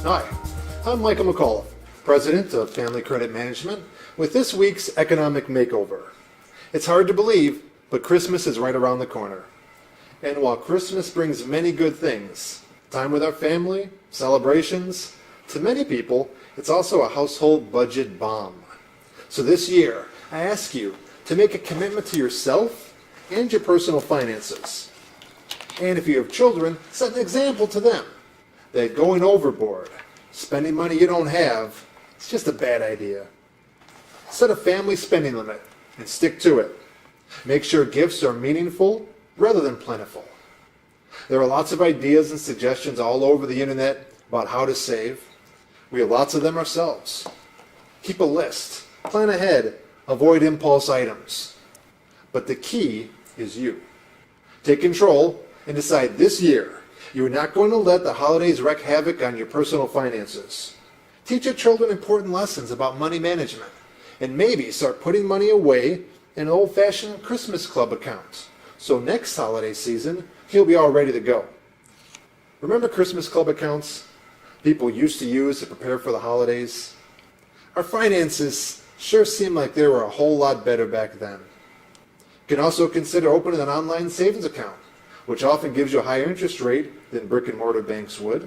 Hi, I'm Michael McCullough, President of Family Credit Management, with this week's Economic Makeover. It's hard to believe, but Christmas is right around the corner. And while Christmas brings many good things, time with our family, celebrations, to many people, it's also a household budget bomb. So this year, I ask you to make a commitment to yourself and your personal finances. And if you have children, set an example to them that going overboard, spending money you don't have, it's just a bad idea. Set a family spending limit and stick to it. Make sure gifts are meaningful rather than plentiful. There are lots of ideas and suggestions all over the internet about how to save. We have lots of them ourselves. Keep a list, plan ahead, avoid impulse items. But the key is you. Take control and decide this year you are not going to let the holidays wreak havoc on your personal finances. Teach your children important lessons about money management, and maybe start putting money away in an old-fashioned Christmas Club account, so next holiday season you'll be all ready to go. Remember Christmas Club accounts people used to use to prepare for the holidays? Our finances sure seem like they were a whole lot better back then. You can also consider opening an online savings account, which often gives you a higher interest rate than brick and mortar banks would.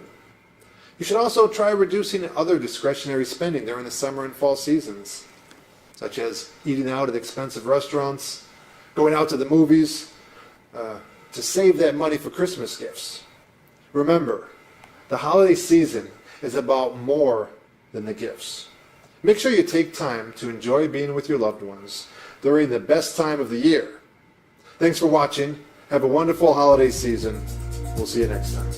You should also try reducing other discretionary spending during the summer and fall seasons, such as eating out at expensive restaurants, going out to the movies, to save that money for Christmas gifts. Remember, the holiday season is about more than the gifts. Make sure you take time to enjoy being with your loved ones during the best time of the year. Thanks for watching. Have a wonderful holiday season. We'll see you next time.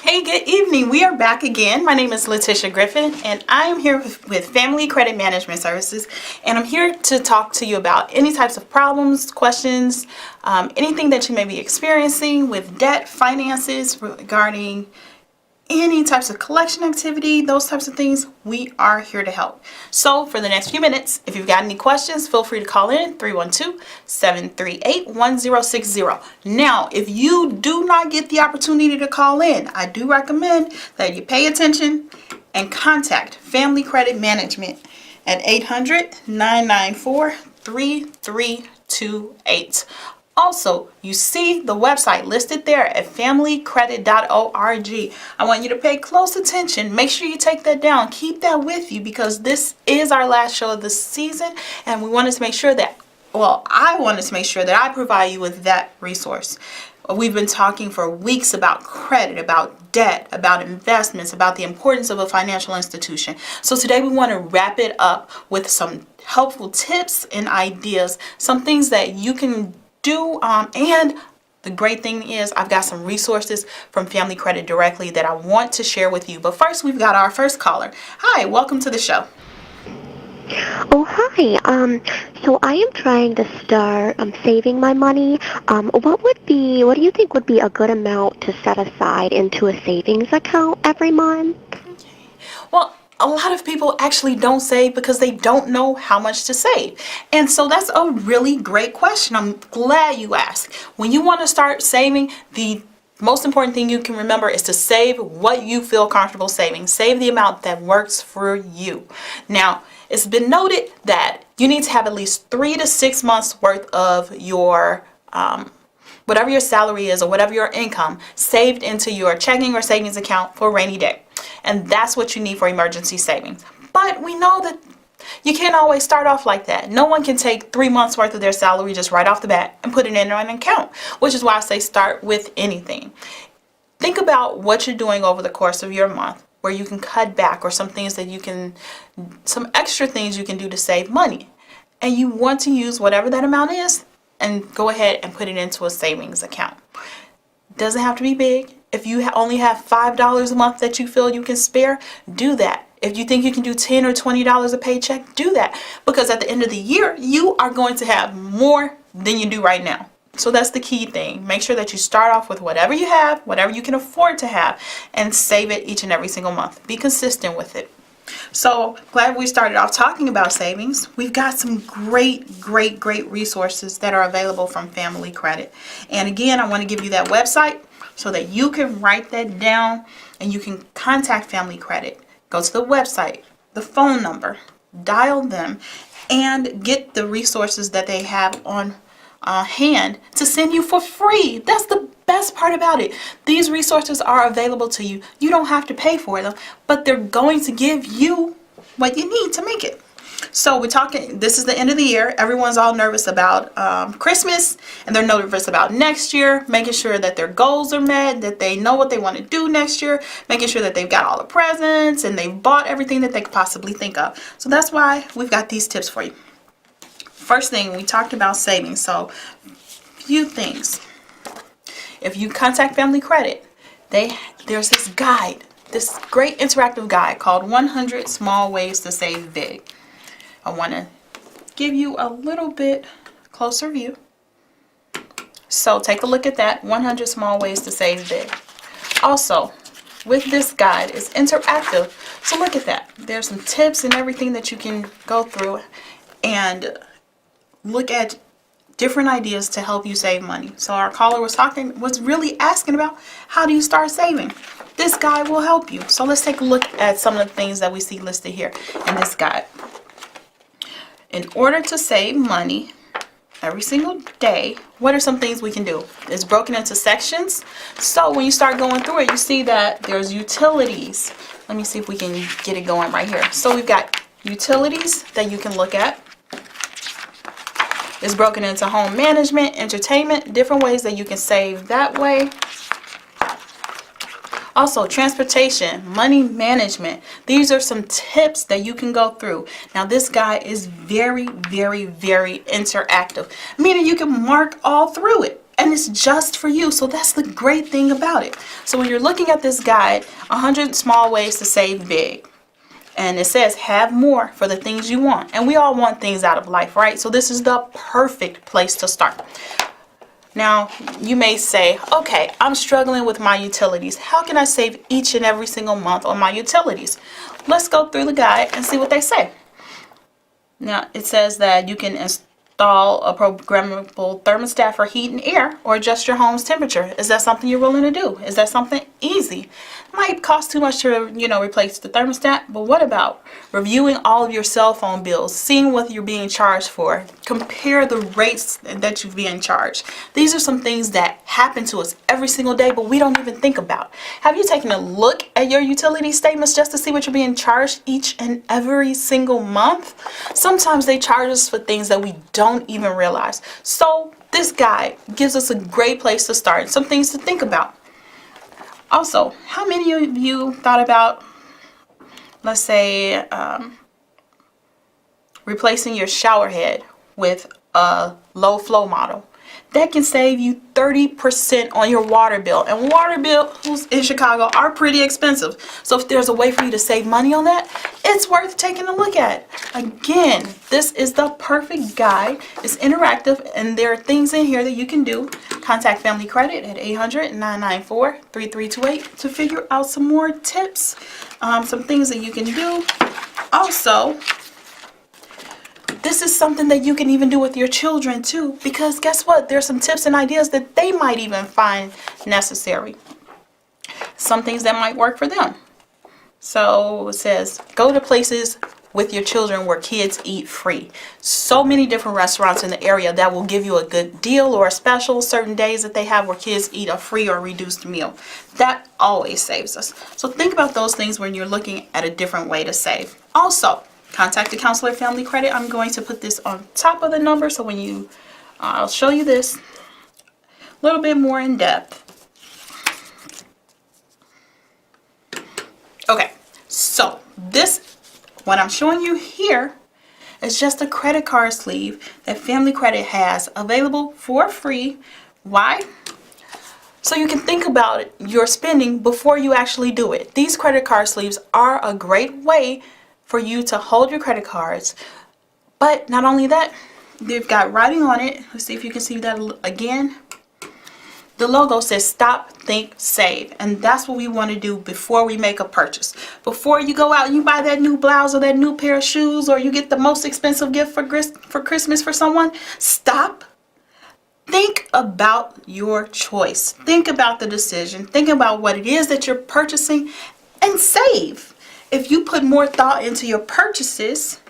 Hey, good evening. We are back again. My name is Letitia Griffin, and I am here with Family Credit Management Services, and I'm here to talk to you about any types of problems, questions, anything that you may be experiencing with debt, finances, regarding any types of collection activity, those types of things. We are here to help. So for the next few minutes, if you've got any questions, feel free to call in 312-738-1060. Now, if you do not get the opportunity to call in, I do recommend that you pay attention and contact Family Credit Management at 800-994-3328. Also, you see the website listed there at familycredit.org. I want you to pay close attention. Make sure you take that down. Keep that with you, because this is our last show of the season, and we wanted to make sure that, I wanted to make sure that I provide you with that resource. We've been talking for weeks about credit, about debt, about investments, about the importance of a financial institution. So today we want to wrap it up with some helpful tips and ideas, some things that you can do, and the great thing is I've got some resources from Family Credit directly that I want to share with you. But first, we've got our first caller. Hi, welcome to the show. Oh, hi. So I am trying to start saving my money. What do you think would be a good amount to set aside into a savings account every month? Well, a lot of people actually don't save because they don't know how much to save. And so that's a really great question. I'm glad you asked. When you want to start saving, the most important thing you can remember is to save what you feel comfortable saving. Save the amount that works for you. Now, it's been noted that you need to have at least 3 to 6 months worth of your whatever your salary is or whatever your income saved into your checking or savings account for a rainy day. And that's what you need for emergency savings. But we know that you can't always start off like that. No one can take 3 months worth of their salary just right off the bat and put it in an account, which is why I say start with anything. Think about what you're doing over the course of your month, where you can cut back, or some extra things you can do to save money. And you want to use whatever that amount is and go ahead and put it into a savings account. Doesn't have to be big. If you only have $5 a month that you feel you can spare, do that. If you think you can do $10 or $20 a paycheck, do that. Because at the end of the year, you are going to have more than you do right now. So that's the key thing. Make sure that you start off with whatever you have, whatever you can afford to have, and save it each and every single month. Be consistent with it. So glad we started off talking about savings. We've got some great resources that are available from Family Credit. And again, I want to give you that website so that you can write that down and you can contact Family Credit. Go to the website, the phone number, dial them, and get the resources that they have on hand to send you for free. That's the best part about it. These resources are available to you. You don't have to pay for them, but they're going to give you what you need to make it. So we're talking, this is the end of the year. Everyone's all nervous about Christmas, and they're nervous about next year, making sure that their goals are met, that they know what they want to do next year, making sure that they've got all the presents and they've bought everything that they could possibly think of. So that's why we've got these tips for you. First thing, we talked about savings. So few things. If you contact Family Credit, there's this guide, this great interactive guide called 100 Small Ways to Save Big. I want to give you a little bit closer view. So take a look at that, 100 Small Ways to Save Big. Also, with this guide, it's interactive. So look at that. There's some tips and everything that you can go through and look at different ideas to help you save money. So our caller was really asking about, how do you start saving? This guide will help you. So let's take a look at some of the things that we see listed here in this guide. In order to save money every single day, what are some things we can do? It's broken into sections. So when you start going through it, you see that there's utilities. Let me see if we can get it going right here. So we've got utilities that you can look at. It's broken into home management, entertainment, different ways that you can save that way. Also, transportation, money management. These are some tips that you can go through. Now, this guide is very interactive, meaning you can mark all through it. And it's just for you. So that's the great thing about it. So when you're looking at this guide, 100 Small Ways to Save Big. And it says, have more for the things you want. And we all want things out of life, right? So this is the perfect place to start. Now, you may say, okay, I'm struggling with my utilities. How can I save each and every single month on my utilities? Let's go through the guide and see what they say. Now, it says that you can install a programmable thermostat for heat and air or adjust your home's temperature. Is that something you're willing to do? Is that something easy? Might cost too much to, replace the thermostat, but what about reviewing all of your cell phone bills, seeing what you're being charged for, compare the rates that you're being charged. These are some things that happen to us every single day, but we don't even think about. Have you taken a look at your utility statements just to see what you're being charged each and every single month? Sometimes they charge us for things that we don't even realize. So this guide gives us a great place to start, some things to think about. Also, how many of you thought about, let's say, replacing your shower head with a low flow model? That can save you 30% on your water bill. And water bills in Chicago are pretty expensive. So if there's a way for you to save money on that, it's worth taking a look at. Again, this is the perfect guide. It's interactive and there are things in here that you can do. Contact Family Credit at 800-994-3328 to figure out some more tips, some things that you can do. Also, this is something that you can even do with your children too, because guess what? There's some tips and ideas that they might even find necessary. Some things that might work for them. So it says, go to places with your children where kids eat free. So many different restaurants in the area that will give you a good deal or a special certain days that they have where kids eat a free or reduced meal. That always saves us. So think about those things when you're looking at a different way to save. Also, contact the counselor Family Credit. I'm going to put this on top of the number so when you, I'll show you this a little bit more in depth. Okay, so what I'm showing you here is just a credit card sleeve that Family Credit has available for free. Why? So you can think about your spending before you actually do it. These credit card sleeves are a great way for you to hold your credit cards. But not only that, they've got writing on it. Let's see if you can see that again. The logo says stop, think, save. And that's what we want to do before we make a purchase. Before you go out and you buy that new blouse or that new pair of shoes, or you get the most expensive gift for Christmas for someone, stop. Think about your choice. Think about the decision. Think about what it is that you're purchasing and save. If you put more thought into your purchases,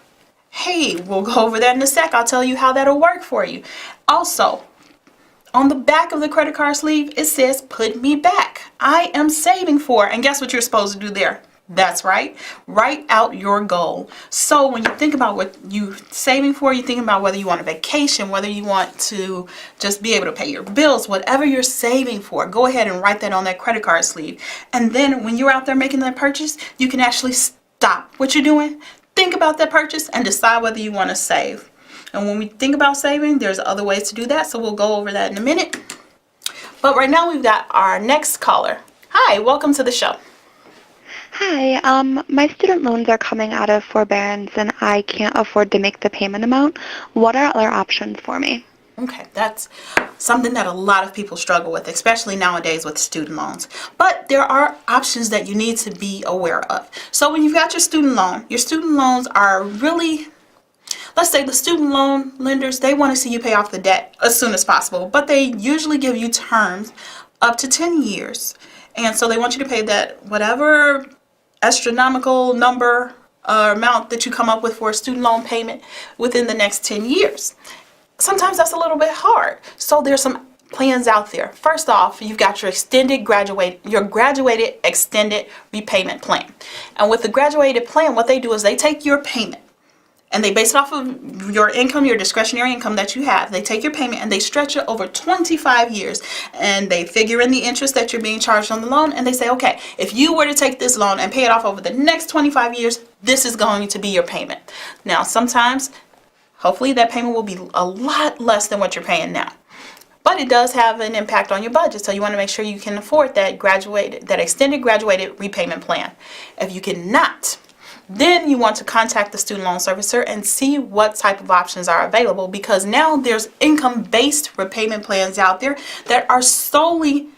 hey, we'll go over that in a sec. I'll tell you how that'll work for you. Also, on the back of the credit card sleeve, it says, put me back. I am saving for. And guess what you're supposed to do there? That's right. Write out your goal. So when you think about what you're saving for, you think about whether you want a vacation, whether you want to just be able to pay your bills, whatever you're saving for, go ahead and write that on that credit card sleeve. And then when you're out there making that purchase, you can actually stop what you're doing, think about that purchase, and decide whether you want to save. And when we think about saving, there's other ways to do that. So we'll go over that in a minute. But right now we've got our next caller. Hi, welcome to the show. Hi, my student loans are coming out of forbearance and I can't afford to make the payment amount. What are other options for me? Okay, that's something that a lot of people struggle with, especially nowadays with student loans. But there are options that you need to be aware of. So when you've got your student loans are really, let's say the student loan lenders, they want to see you pay off the debt as soon as possible, but they usually give you terms up to 10 years. And so they want you to pay that whatever astronomical number or amount that you come up with for a student loan payment within the next 10 years. Sometimes that's a little bit hard. So there's some plans out there. First off, you've got your graduated extended repayment plan. And with the graduated plan, what they do is they take your payment and they base it off of your income, your discretionary income that you have. They take your payment and they stretch it over 25 years. And they figure in the interest that you're being charged on the loan. And they say, okay, if you were to take this loan and pay it off over the next 25 years, this is going to be your payment. Now, sometimes, hopefully that payment will be a lot less than what you're paying now. But it does have an impact on your budget. So you want to make sure you can afford that extended graduated repayment plan. If you cannot, then you want to contact the student loan servicer and see what type of options are available, because now there's income-based repayment plans out there that are solely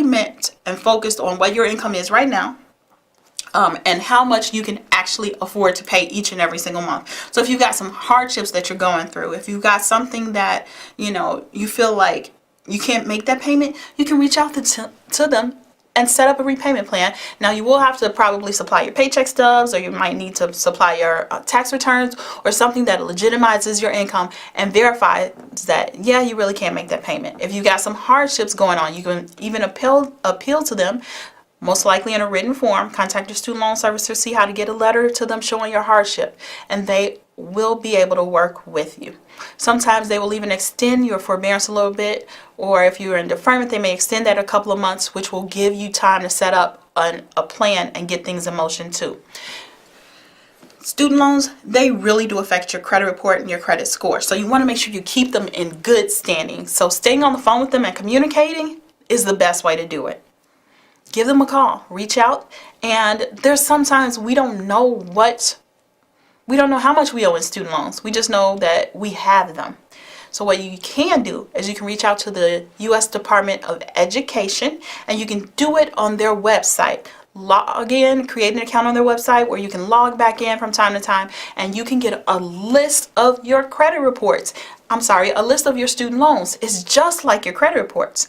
meant and focused on what your income is right now, and how much you can actually afford to pay each and every single month. So if you've got some hardships that you're going through, if you've got something that, you feel like you can't make that payment, you can reach out to them and set up a repayment plan. Now you will have to probably supply your paycheck stubs, or you might need to supply your tax returns or something that legitimizes your income and verifies that, yeah, you really can't make that payment. If you got some hardships going on, you can even appeal to them, most likely in a written form. Contact your student loan servicer, see how to get a letter to them showing your hardship, and they will be able to work with you. Sometimes they will even extend your forbearance a little bit, or if you're in deferment, they may extend that a couple of months, which will give you time to set up a plan and get things in motion too. Student loans, they really do affect your credit report and your credit score. So you want to make sure you keep them in good standing. So staying on the phone with them and communicating is the best way to do it. Give them a call, reach out, and there's sometimes we don't know how much we owe in student loans. We just know that we have them. So what you can do is you can reach out to the U.S. Department of Education, and you can do it on their website. Log in, create an account on their website where you can log back in from time to time, and you can get a list of your credit reports. A list of your student loans. It's just like your credit reports.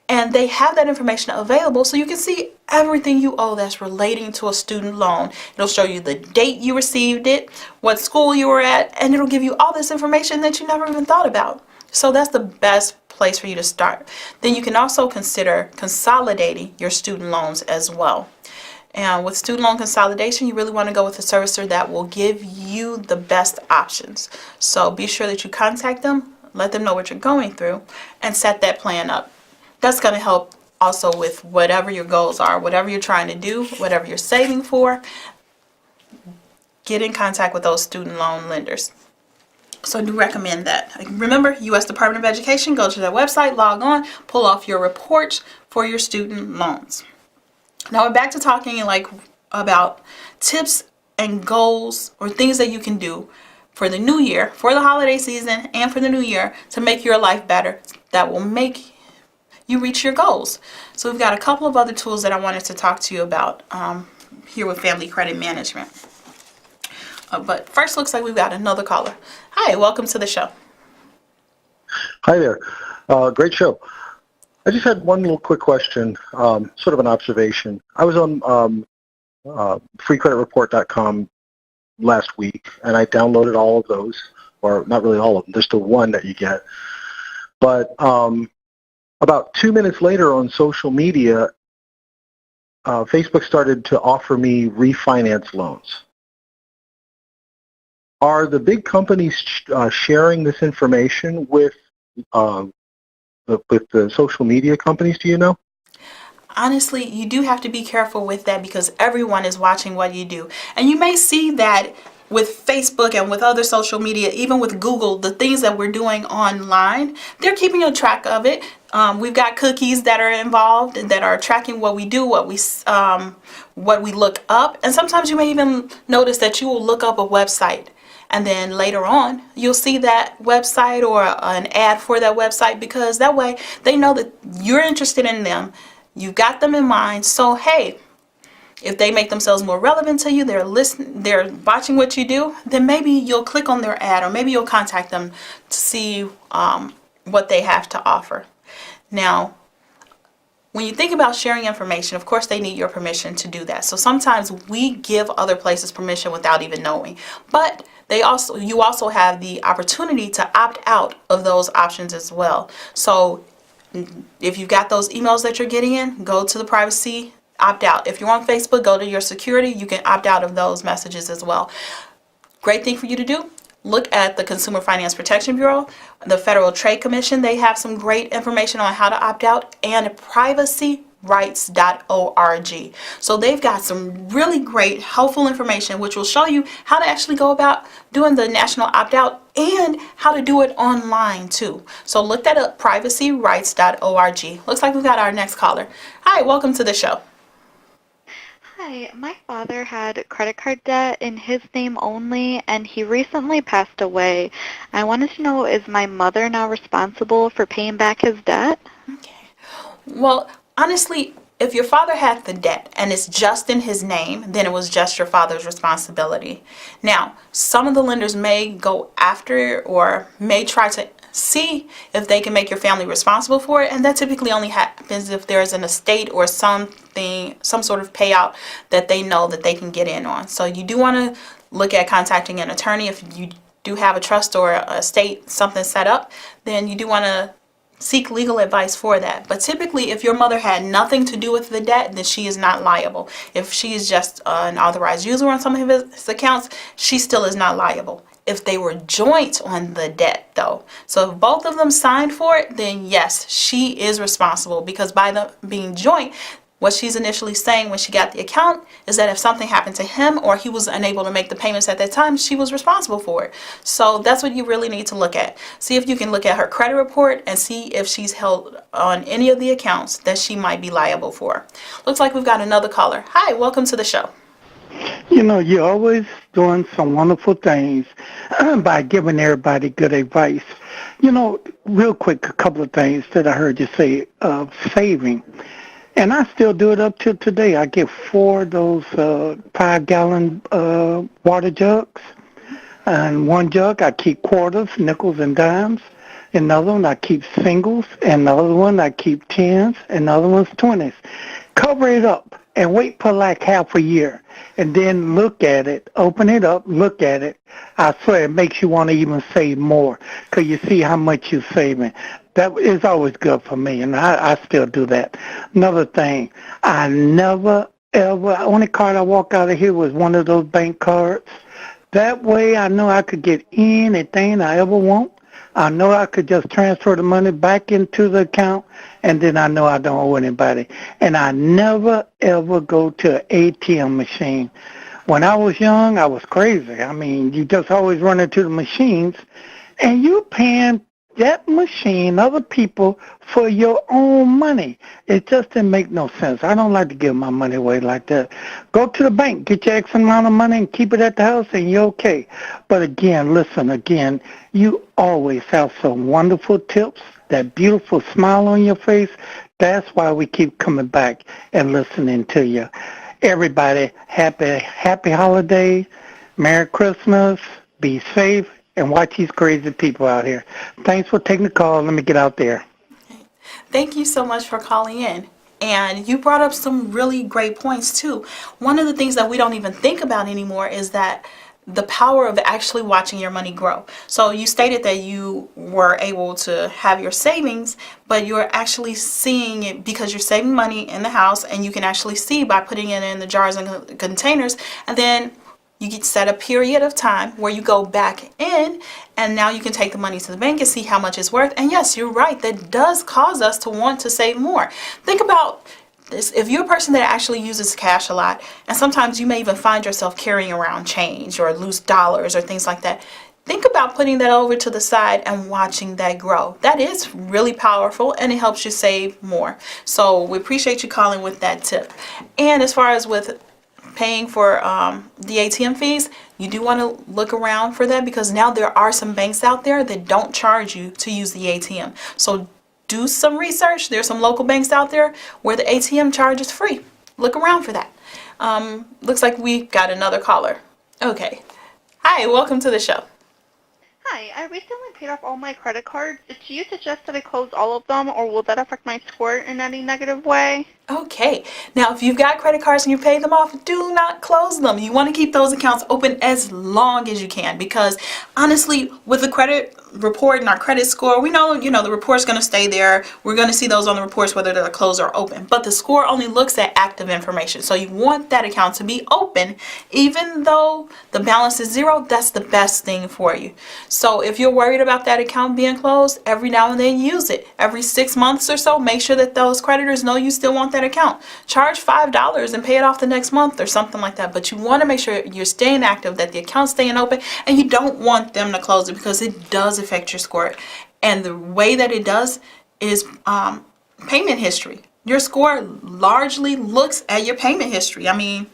And they have that information available so you can see everything you owe that's relating to a student loan. It'll show you the date you received it, what school you were at, and it'll give you all this information that you never even thought about. So that's the best place for you to start. Then you can also consider consolidating your student loans as well. And with student loan consolidation, you really want to go with a servicer that will give you the best options. So be sure that you contact them, let them know what you're going through, and set that plan up. That's going to help also with whatever your goals are, whatever you're trying to do, whatever you're saving for. Get in contact with those student loan lenders. So I do recommend that. Remember, U.S. Department of Education, go to their website, log on, pull off your reports for your student loans. Now we're back to talking about tips and goals or things that you can do for the new year, for the holiday season, and for the new year to make your life better, that will make you reach your goals. So we've got a couple of other tools that I wanted to talk to you about here with Family Credit Management. But first, looks like we've got another caller. Hi, welcome to the show. Hi there. Great show. I just had one little quick question, sort of an observation. I was on freecreditreport.com last week, and I downloaded all of those, or not really all of them. There's still one that you get. But about 2 minutes later on social media, Facebook started to offer me refinance loans. Are the big companies sharing this information with the social media companies, do you know? Honestly, you do have to be careful with that because everyone is watching what you do. And you may see that with Facebook and with other social media, even with Google, the things that we're doing online, they're keeping a track of it. We've got cookies that are involved and that are tracking what we do, what we look up. And sometimes you may even notice that you will look up a website, and then later on, you'll see that website or an ad for that website, because that way they know that you're interested in them. You've got them in mind. So, hey, if they make themselves more relevant to you, they're listening, they're watching what you do, then maybe you'll click on their ad, or maybe you'll contact them to see what they have to offer. Now, when you think about sharing information, of course, they need your permission to do that. So sometimes we give other places permission without even knowing. But you also have the opportunity to opt out of those options as well. So if you've got those emails that you're getting in, go to the privacy, opt out. If you're on Facebook, go to your security. You can opt out of those messages as well. Great thing for you to do. Look at the Consumer Finance Protection Bureau, the Federal Trade Commission. They have some great information on how to opt out, and privacyrights.org. So they've got some really great, helpful information which will show you how to actually go about doing the national opt-out and how to do it online too. So look that up, privacyrights.org. Looks like we've got our next caller. Hi, welcome to the show. Hi, my father had credit card debt in his name only, and he recently passed away. I wanted to know, is my mother now responsible for paying back his debt? Okay. Well, honestly, if your father had the debt and it's just in his name, then it was just your father's responsibility. Now, some of the lenders may go after or may try to see if they can make your family responsible for it, and that typically only happens if there's an estate or some sort of payout that they know that they can get in on. So you do want to look at contacting an attorney. If you do have a trust or a estate, something set up, then you do want to seek legal advice for that. But typically, if your mother had nothing to do with the debt, then she is not liable. If she is just an authorized user on some of his accounts, she still is not liable. If they were joint on the debt, though, so if both of them signed for it, then yes, she is responsible, because by them being joint, what she's initially saying when she got the account is that if something happened to him or he was unable to make the payments at that time, she was responsible for it. So that's what you really need to look at. See if you can look at her credit report and see if she's held on any of the accounts that she might be liable for. Looks like we've got another caller. Hi, welcome to the show. You know, you're always doing some wonderful things by giving everybody good advice. You know, real quick, a couple of things that I heard you say of saving. And I still do it up till today. I get 4 of those 5-gallon water jugs. And one jug I keep quarters, nickels, and dimes. Another one I keep singles. Another one I keep 10s. Another one's 20s. Cover it up and wait for like half a year. And then look at it, open it up, look at it. I swear it makes you want to even save more, because you see how much you're saving. That is always good for me, and I still do that. Another thing, I never, ever, only card I walk out of here was one of those bank cards. That way I know I could get anything I ever want. I know I could just transfer the money back into the account, and then I know I don't owe anybody. And I never, ever go to an ATM machine. When I was young, I was crazy. I mean, you just always run into the machines, and you're paying that machine, other people, for your own money. It just didn't make no sense. I don't like to give my money away like that. Go to the bank, get your X amount of money and keep it at the house and you're okay. But again, listen, you always have some wonderful tips, that beautiful smile on your face. That's why we keep coming back and listening to you. Everybody, happy holidays, Merry Christmas, be safe, and watch these crazy people out here. Thanks for taking the call. Let me get out there. Thank you so much for calling in. And you brought up some really great points too. One of the things that we don't even think about anymore is that the power of actually watching your money grow. So you stated that you were able to have your savings, but you're actually seeing it because you're saving money in the house, and you can actually see by putting it in the jars and containers, and then you get set a period of time where you go back in, and now you can take the money to the bank and see how much it's worth. And yes, you're right, that does cause us to want to save more. Think about this. If you're a person that actually uses cash a lot, and sometimes you may even find yourself carrying around change or loose dollars or things like that, think about putting that over to the side and watching that grow. That is really powerful, and it helps you save more. So we appreciate you calling with that tip. And as far as with paying for the ATM fees, you do want to look around for that, because now there are some banks out there that don't charge you to use the ATM. So do some research. There's some local banks out there where the ATM charge is free. Look around for that. Looks like we got another caller. Okay. Hi, welcome to the show. Hi, I recently paid off all my credit cards. Do you suggest that I close all of them, or will that affect my score in any negative way? Okay, now if you've got credit cards and you pay them off, do not close them. You want to keep those accounts open as long as you can, because honestly, with the credit report and our credit score, we know, the report's going to stay there. We're going to see those on the reports whether they're closed or open, but the score only looks at active information. So you want that account to be open. Even though the balance is zero, that's the best thing for you. So if you're worried about that account being closed, every now and then use it. Every 6 months or so, make sure that those creditors know you still want that account. Charge $5 and pay it off the next month or something like that. But you want to make sure you're staying active, that the account's staying open, and you don't want them to close it, because it does affect your score. And the way that it does is payment history. Your score largely looks at your payment history. I mean,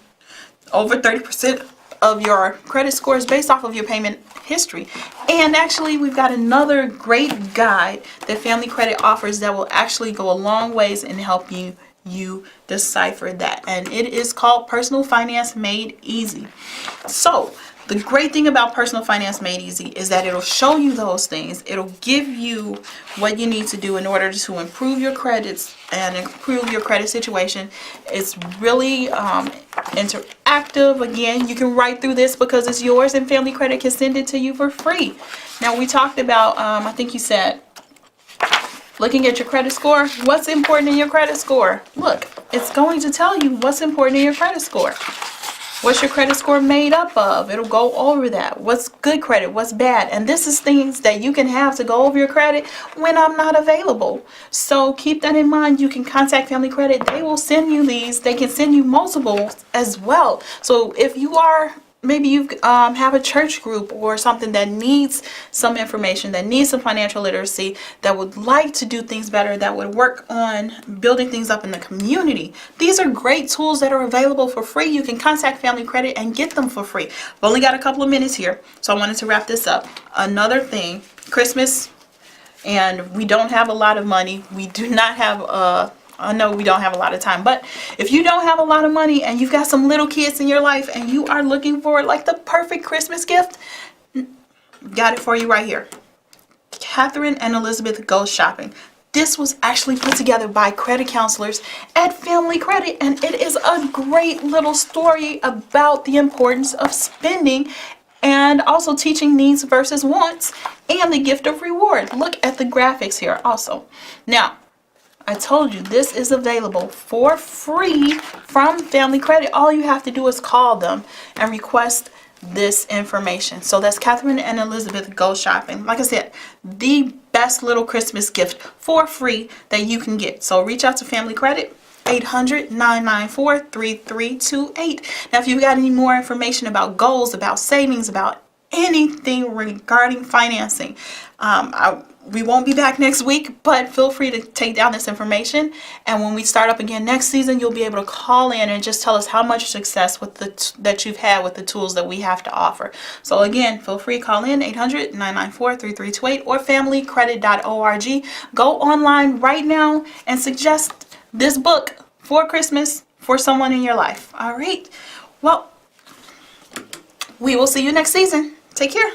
over 30% of your credit score is based off of your payment history. And actually, we've got another great guide that Family Credit offers that will actually go a long ways in helping you decipher that. And it is called Personal Finance Made Easy. So the great thing about Personal Finance Made Easy is that it'll show you those things. It'll give you what you need to do in order to improve your credits and improve your credit situation. It's really interactive. Again, you can write through this because it's yours, and Family Credit can send it to you for free. Now, we talked about, I think you said, looking at your credit score. What's important in your credit score? Look, it's going to tell you what's important in your credit score. What's your credit score made up of? It'll go over that. What's good credit? What's bad? And this is things that you can have to go over your credit when I'm not available. So keep that in mind. You can contact Family Credit. They will send you these. They can send you multiples as well. So if you are, maybe you have a church group or something that needs some information, that needs some financial literacy, that would like to do things better, that would work on building things up in the community. These are great tools that are available for free. You can contact Family Credit and get them for free. I've only got a couple of minutes here, so I wanted to wrap this up. Another thing, Christmas, and we don't have a lot of money. We do not have I know we don't have a lot of time, but if you don't have a lot of money and you've got some little kids in your life and you are looking for like the perfect Christmas gift, got it for you right here. Catherine and Elizabeth Go Shopping. This was actually put together by credit counselors at Family Credit, and it is a great little story about the importance of spending and also teaching needs versus wants and the gift of reward. Look at the graphics here also. Now, I told you this is available for free from Family Credit. All you have to do is call them and request this information. So that's Catherine and Elizabeth Go Shopping. Like I said, the best little Christmas gift for free that you can get. So reach out to Family Credit, 800-994-3328. Now, if you've got any more information about goals, about savings, about anything regarding financing, I we won't be back next week, but feel free to take down this information. And when we start up again next season, you'll be able to call in and just tell us how much success with that you've had with the tools that we have to offer. So again, feel free to call in 800-994-3328 or familycredit.org. Go online right now and suggest this book for Christmas for someone in your life. All right. Well, we will see you next season. Take care.